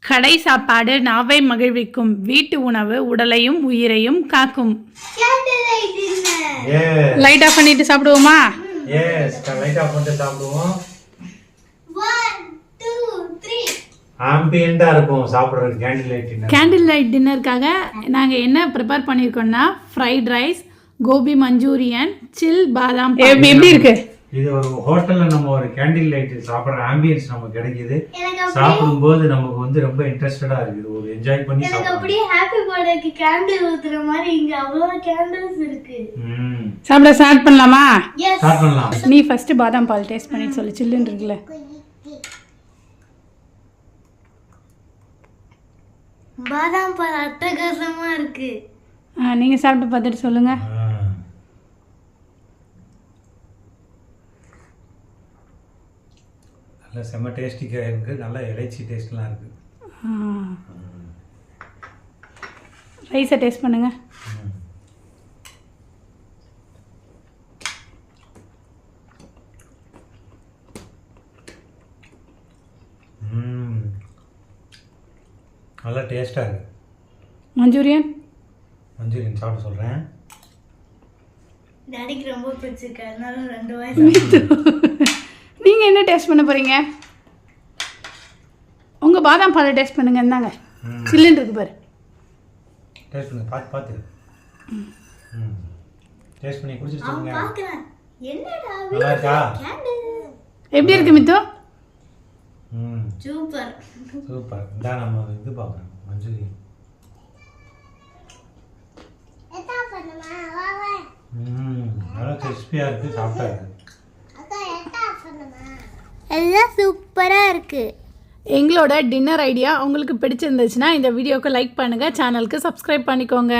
கடை சாப்பாடு நாவை மகிழ்விக்கும், வீட்டு உணவு உடலையும் உயிரையும் காக்கும். லைட் ஆஃப் பண்ணிட்டு சாப்பிடுவோமா? எஸ், லைட் ஆஃப் பண்ணிட்டு சாப்பிடுவோம். 1 2 3 ஆம்பியண்டா இருக்கும் சாப்பிடுறது. கேண்டில் லைட் டின்னருக்காக நாங்க என்ன ப்ரிப்பேர் பண்ணிருக்கோம்னா fried rice, gobi manchurian, chill badam. எப்படி இருக்கு? இது ஒரு ஹோட்டல்ல நம்ம ஒரு கேண்டில் லைட் சாப்பிடுற ஆம்பியன்ஸ் நமக்கு கிடைக்குது. சாப்பிடும்போது நமக்கு வந்து ரொம்ப இன்ட்ரஸ்டடா இருக்குது. ஒரு என்ஜாய் பண்ணி எனக்கு அப்படியே ஹேப்பி பர்த்டேக்கு கேண்டில் ஊத்துற மாதிரி இங்க அவ்வளவு கேண்டில்ஸ் இருக்கு. சாப்பிட ஸ்டார்ட் பண்ணலாமா? ஸ்டார்ட் பண்ணலாம். நீ ஃபர்ஸ்ட் பாதாம் பால் டேஸ்ட் பண்ணி சொல்லு. சில்லுன்னு இருக்குல்ல? பாதாம் பால் அட்டகாசமா இருக்கு. நீங்க சாப்பிட்டு பார்த்துட்டு சொல்லுங்க. நல்ல செம்ம டேஸ்டிக்காக இருக்குது. நல்லா இறைச்சி டேஸ்ட்லாம் இருக்குது. ரைஸை டேஸ்ட் பண்ணுங்க. நல்லா டேஸ்ட்டாக இருக்குது. மஞ்சூரியன் சாப்பிட சொல்கிறேன். டாடிக்கு ரொம்ப பிடிச்சிருக்கு, அதனால 2 வாய். நீங்கள் என்ன டேஸ்ட் பண்ண போகிறீங்க? உங்கள் பாதாம் பாலை டேஸ்ட் பண்ணுங்க. இருந்தாங்க சில்லுன்னு இருக்கு பாரு. டேஸ்ட் பண்ணி பார்த்து டேஸ்ட் பண்ணி குடிச்சிட்டு சொல்லுங்க. பார்க்கறேன். என்னடா நல்லா இருக்கா? எப்படி இருக்கு மித்து? சூப்பர். இந்த நம்ம இது பார்க்குறோம் மஞ்சூரியன். நல்லா கிறிஸ்பியாக இருக்குது, சாஃப்டாக இருக்குது. எல்லாம் சூப்பராக இருக்குது. எங்களோட டின்னர் ஐடியா உங்களுக்கு பிடிச்சிருந்துச்சுன்னா இந்த வீடியோக்கு லைக் பண்ணுங்கள், சேனலுக்கு சப்ஸ்கிரைப் பண்ணிக்கோங்க.